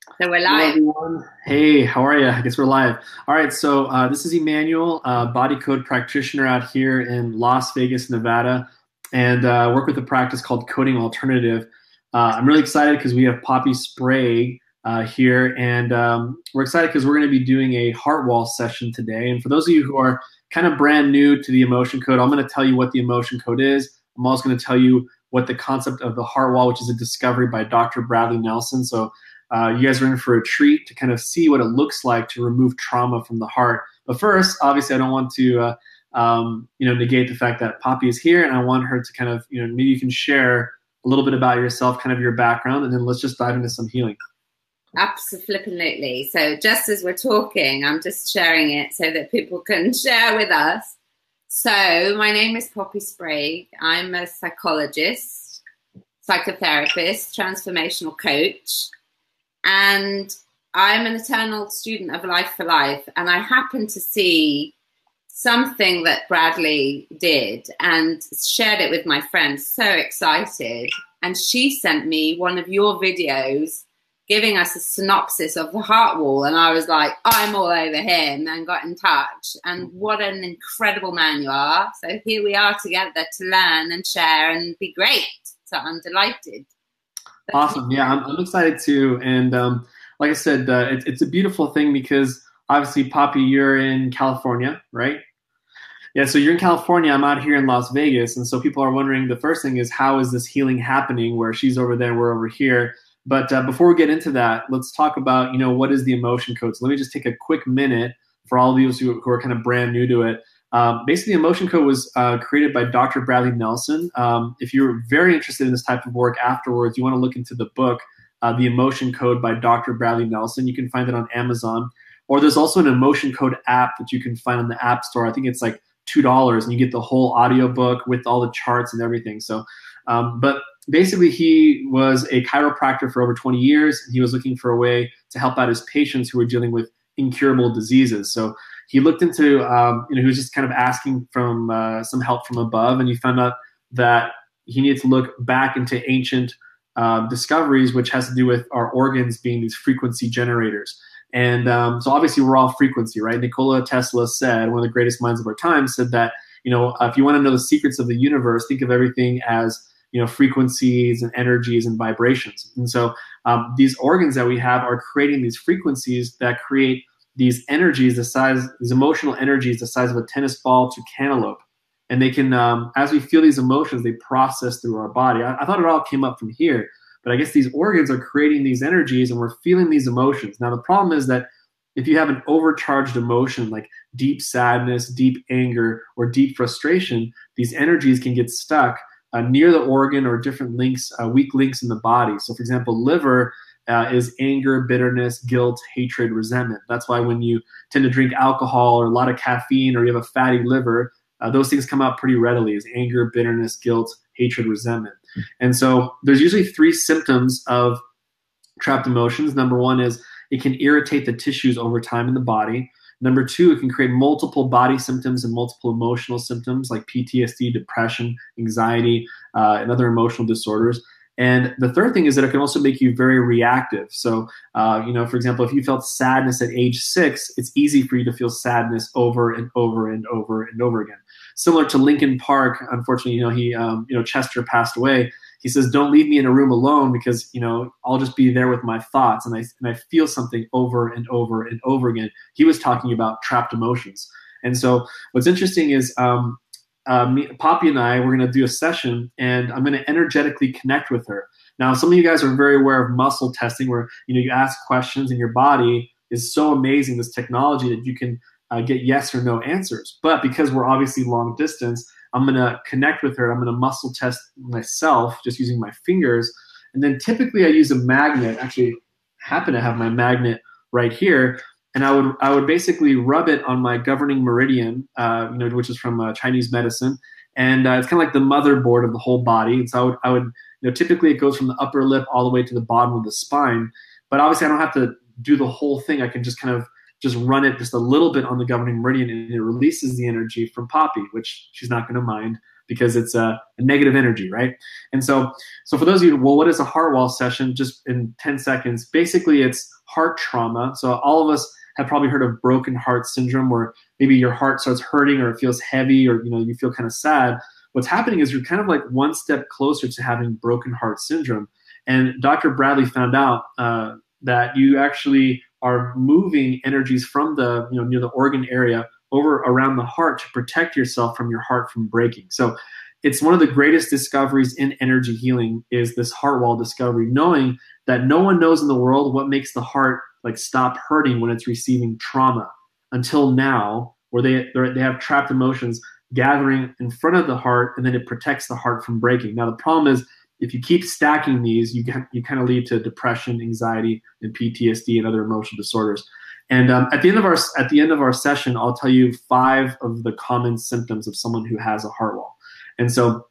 So we're Hello, live. everyone. Hey, how are you? I guess we're live. All right, so this is Emmanuel, body code practitioner out here in Las Vegas, Nevada, and work with a practice called Coding Alternative. I'm really excited because we have Poppy Sprague here, and we're excited because we're going to be doing a heart wall session today. And for those of you who are kind of brand new to the emotion code, I'm going to tell you what the emotion code is. I'm also going to tell you what the concept of the heart wall, which is a discovery by Dr. Bradley Nelson. So you guys are in for a treat to kind of see what it looks like to remove trauma from the heart. But first, obviously, I don't want to negate the fact that Poppy is here, and I want her to kind of, maybe you can share a little bit about yourself, kind of your background, and then let's just dive into some healing. Absolutely. So just as we're talking, I'm just sharing it so that people can share with us. So my name is Poppy Sprague. I'm a psychologist, psychotherapist, transformational coach, and I'm an eternal student of Life for Life. And I happened to see something that Bradley did and shared it with my friend. So excited. And she sent me one of your videos giving us a synopsis of the heart wall. And I was like, I'm all over him, and got in touch. And what an incredible man you are. So here we are together to learn and share and be great. So I'm delighted. Awesome. Yeah, I'm excited too. And like I said, it's a beautiful thing because obviously, Poppy, you're in California, right? Yeah, so you're in California, I'm out here in Las Vegas, and so people are wondering, the first thing is, how is this healing happening where she's over there, we're over here? But before we get into that, let's talk about, what is the emotion code? So let me just take a quick minute for all of you who are kind of brand new to it. Basically, the emotion code was created by Dr. Bradley Nelson. If you're very interested in this type of work afterwards, you want to look into the book, The Emotion Code by Dr. Bradley Nelson. You can find it on Amazon. Or there's also an emotion code app that you can find on the App Store. I think it's like $2, and you get the whole audiobook with all the charts and everything. So, but basically, he was a chiropractor for over 20 years, and he was looking for a way to help out his patients who were dealing with incurable diseases. So he looked into, he was just kind of asking from some help from above, and he found out that he needed to look back into ancient discoveries, which has to do with our organs being these frequency generators. And so obviously we're all frequency, right? Nikola Tesla said, one of the greatest minds of our time, said that, if you want to know the secrets of the universe, think of everything as, frequencies and energies and vibrations. And so these organs that we have are creating these frequencies that create these energies, these emotional energies, the size of a tennis ball to cantaloupe. And they can, as we feel these emotions, they process through our body. I thought it all came up from here. But I guess these organs are creating these energies, and we're feeling these emotions. Now, the problem is that if you have an overcharged emotion like deep sadness, deep anger, or deep frustration, these energies can get stuck near the organ or different links, weak links in the body. So, for example, liver is anger, bitterness, guilt, hatred, resentment. That's why when you tend to drink alcohol or a lot of caffeine, or you have a fatty liver, those things come out pretty readily as anger, bitterness, guilt, hatred, resentment. And so there's usually 3 symptoms of trapped emotions. Number 1 is it can irritate the tissues over time in the body. Number 2, it can create multiple body symptoms and multiple emotional symptoms like PTSD, depression, anxiety, and other emotional disorders. And the third thing is that it can also make you very reactive. So, for example, if you felt sadness at age 6, it's easy for you to feel sadness over and over and over and over again. Similar to Linkin Park, unfortunately, Chester passed away. He says, "Don't leave me in a room alone because, I'll just be there with my thoughts and I feel something over and over and over again." He was talking about trapped emotions. And so what's interesting is Poppy and I, we're going to do a session, and I'm going to energetically connect with her. Now, some of you guys are very aware of muscle testing, where you ask questions and your body is so amazing, this technology, that you can get yes or no answers. But because we're obviously long distance, I'm going to connect with her. I'm going to muscle test myself just using my fingers. And then typically I use a magnet. Actually, happen to have my magnet right here. And I would basically rub it on my governing meridian, which is from Chinese medicine. And it's kind of like the motherboard of the whole body. And so I would typically it goes from the upper lip all the way to the bottom of the spine. But obviously I don't have to do the whole thing. I can just kind of just run it just a little bit on the governing meridian, and it releases the energy from Poppy, which she's not going to mind because it's a negative energy, right? And so for those of you, well, what is a heart wall session? Just in 10 seconds, basically it's heart trauma. So all of us have probably heard of broken heart syndrome, where maybe your heart starts hurting or it feels heavy, or you feel kind of sad. What's happening is you're kind of like one step closer to having broken heart syndrome. And Dr. Bradley found out that you actually are moving energies from the near the organ area over around the heart to protect yourself from your heart from breaking. So it's one of the greatest discoveries in energy healing is this heart wall discovery, knowing that no one knows in the world what makes the heart like stop hurting when it's receiving trauma until now, where they have trapped emotions gathering in front of the heart, and then it protects the heart from breaking. Now the problem is, if you keep stacking these, you kind of lead to depression, anxiety, and PTSD and other emotional disorders. And at the end of our session, I'll tell you 5 of the common symptoms of someone who has a heart wall. And so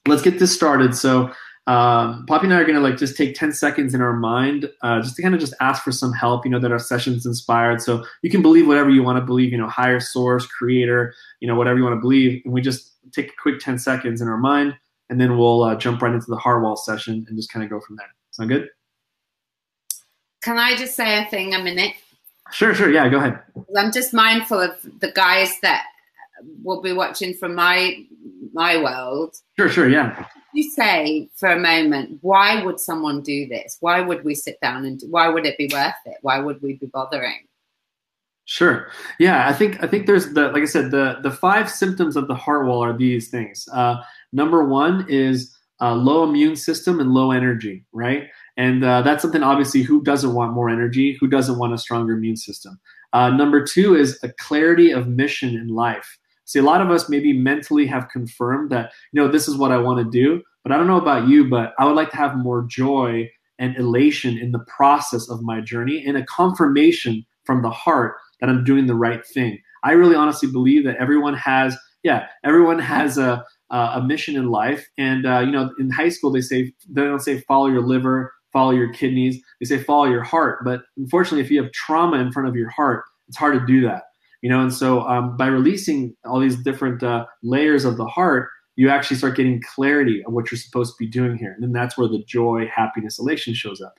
let's get this started. So Poppy and I are going to just take 10 seconds in our mind just to kind of just ask for some help, that our session's inspired. So you can believe whatever you want to believe, higher source, creator, whatever you want to believe. And we just take a quick 10 seconds in our mind, and then we'll jump right into the heart wall session and just kind of go from there. Sound good? Can I just say a thing a minute? Sure. Yeah, go ahead. I'm just mindful of the guys that will be watching from my world. Sure, yeah. You say for a moment, why would someone do this? Why would we sit down and why would it be worth it? Why would we be bothering? Sure. Yeah, I think there's like I said, the 5 symptoms of the heart wall are these things. Number 1 is low immune system and low energy, right? And that's something, obviously, who doesn't want more energy? Who doesn't want a stronger immune system? Number 2 is a clarity of mission in life. See, a lot of us maybe mentally have confirmed that, this is what I want to do, but I don't know about you, but I would like to have more joy and elation in the process of my journey, and a confirmation from the heart that I'm doing the right thing. I really honestly believe that everyone has a mission in life. And, in high school, they don't say follow your liver, follow your kidneys. They say follow your heart. But unfortunately, if you have trauma in front of your heart, it's hard to do that. And so by releasing all these different layers of the heart, you actually start getting clarity on what you're supposed to be doing here. And then that's where the joy, happiness, elation shows up.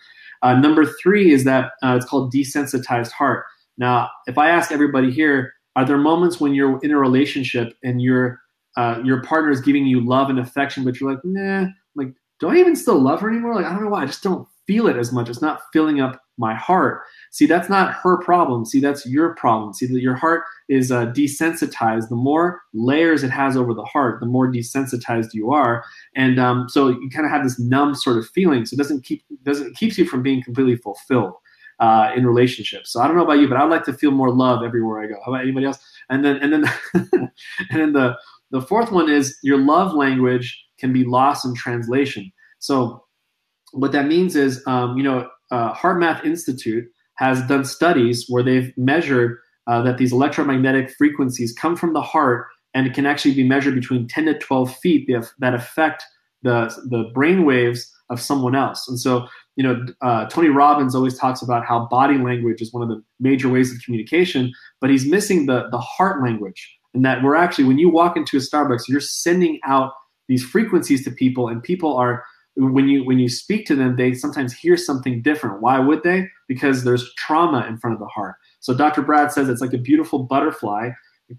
Number 3 is that it's called desensitized heart. Now, if I ask everybody here, are there moments when you're in a relationship and your partner is giving you love and affection, but you're like, nah, like, do I even still love her anymore? Like, I don't know why. I just don't feel it as much. It's not filling up my heart. See, that's not her problem. See, that's your problem. See, that your heart is desensitized. The more layers it has over the heart, the more desensitized you are. And so you kind of have this numb sort of feeling. So it keeps you from being completely fulfilled in relationships. So I don't know about you, but I'd like to feel more love everywhere I go. How about anybody else? And then and then the 4th one is your love language can be lost in translation. So what that means is, Heart Math Institute has done studies where they've measured that these electromagnetic frequencies come from the heart, and it can actually be measured between 10 to 12 feet that affect the brain waves of someone else. And so, Tony Robbins always talks about how body language is one of the major ways of communication, but he's missing the heart language. And that we're actually, when you walk into a Starbucks, you're sending out these frequencies to people, and people are, when you speak to them, they sometimes hear something different. Why would they? Because there's trauma in front of the heart. So Dr. Brad says it's like a beautiful butterfly,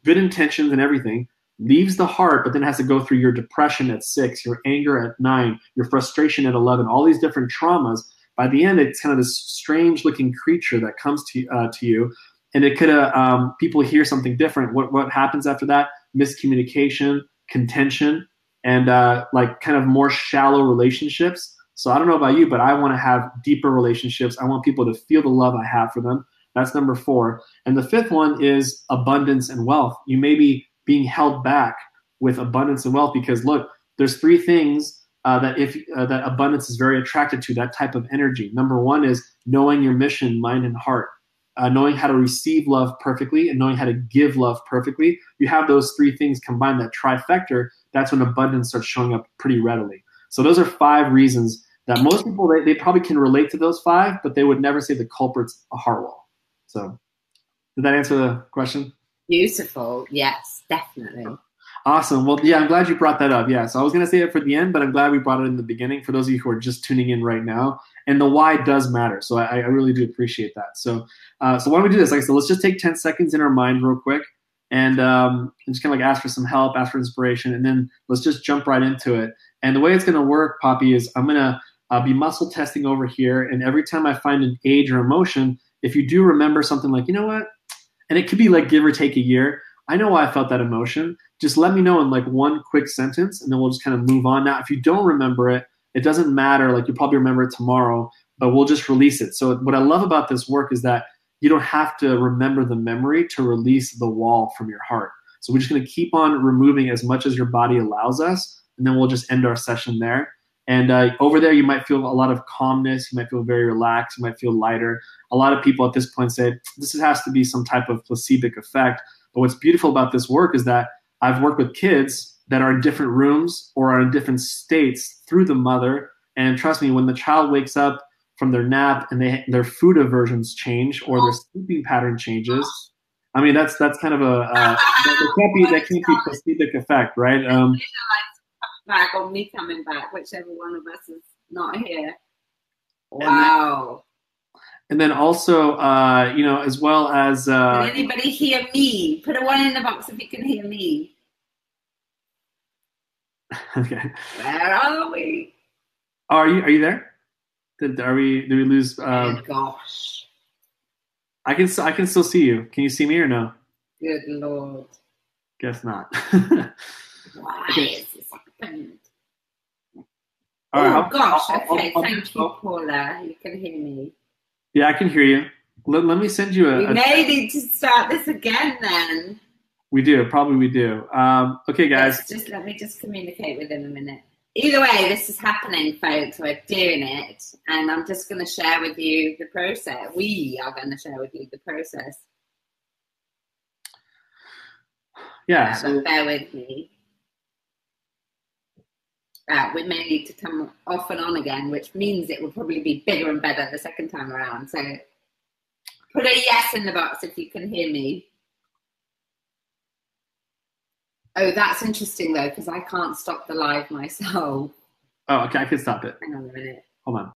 good intentions and everything, leaves the heart, but then has to go through your depression at 6, your anger at 9, your frustration at 11, all these different traumas. By the end, it's kind of this strange-looking creature that comes to you, and it could people hear something different. What happens after that? Miscommunication, contention, and like kind of more shallow relationships. So I don't know about you, but I want to have deeper relationships. I want people to feel the love I have for them. That's number 4. And the 5th one is abundance and wealth. You may be being held back with abundance and wealth because, look, there's 3 things that abundance is very attracted to, that type of energy. Number 1 is knowing your mission, mind, and heart. Knowing how to receive love perfectly and knowing how to give love perfectly. You have those 3 things combined, that trifecta, that's when abundance starts showing up pretty readily. So those are 5 reasons that most people, they probably can relate to those 5, but they would never say the culprit's a heart wall. So did that answer the question? Beautiful. Yes, definitely. Awesome. Well, yeah, I'm glad you brought that up. Yeah, so I was going to say it for the end, but I'm glad we brought it in the beginning for those of you who are just tuning in right now. And the why does matter. So I really do appreciate that. So why don't we do this? Like I said, let's just take 10 seconds in our mind real quick and just kind of like ask for some help, ask for inspiration, and then let's just jump right into it. And the way it's going to work, Poppy, is I'm going to be muscle testing over here. And every time I find an age or emotion, if you do remember something like, you know what, and it could be like give or take a year, I know why I felt that emotion. Just let me know in like one quick sentence, and then we'll just kind of move on. Now, if you don't remember it, it doesn't matter. Like, you'll probably remember it tomorrow, but we'll just release it. So what I love about this work is that you don't have to remember the memory to release the wall from your heart. So we're just going to keep on removing as much as your body allows us, and then we'll just end our session there. And over there, you might feel a lot of calmness. You might feel very relaxed. You might feel lighter. A lot of people at this point say, this has to be some type of placebic effect. But what's beautiful about this work is that I've worked with kids that are in different rooms or are in different states through the mother. And trust me, when the child wakes up from their nap and their food aversions change or their sleeping pattern changes, I mean, that's kind of that can't be placebic effect, right? Back or me coming back, whichever one of us is not here. Wow. And then also, as well as... Can anybody hear me? Put a 1 in the box if you can hear me. Okay. Where are we? Oh, are you there? Did we lose... oh, gosh. I can still see you. Can you see me or no? Good Lord. Guess not. Why is this happened? All right, oh, gosh. Okay, thank you, Paula. You can hear me. Yeah, I can hear you. Let me send you We may need to start this again then. We do. Okay, guys. Let me just communicate with him a minute. Either way, this is happening, folks. We're doing it. And I'm just going to share with you the process. We are going to share with you the process. Yeah. So bear with me. We may need to come off and on again, which means it will probably be bigger and better the second time around. So put a yes in the box if you can hear me. Oh, that's interesting, though, because I can't stop the live myself. Oh, okay. I can stop it. Hang on a minute. Hold on.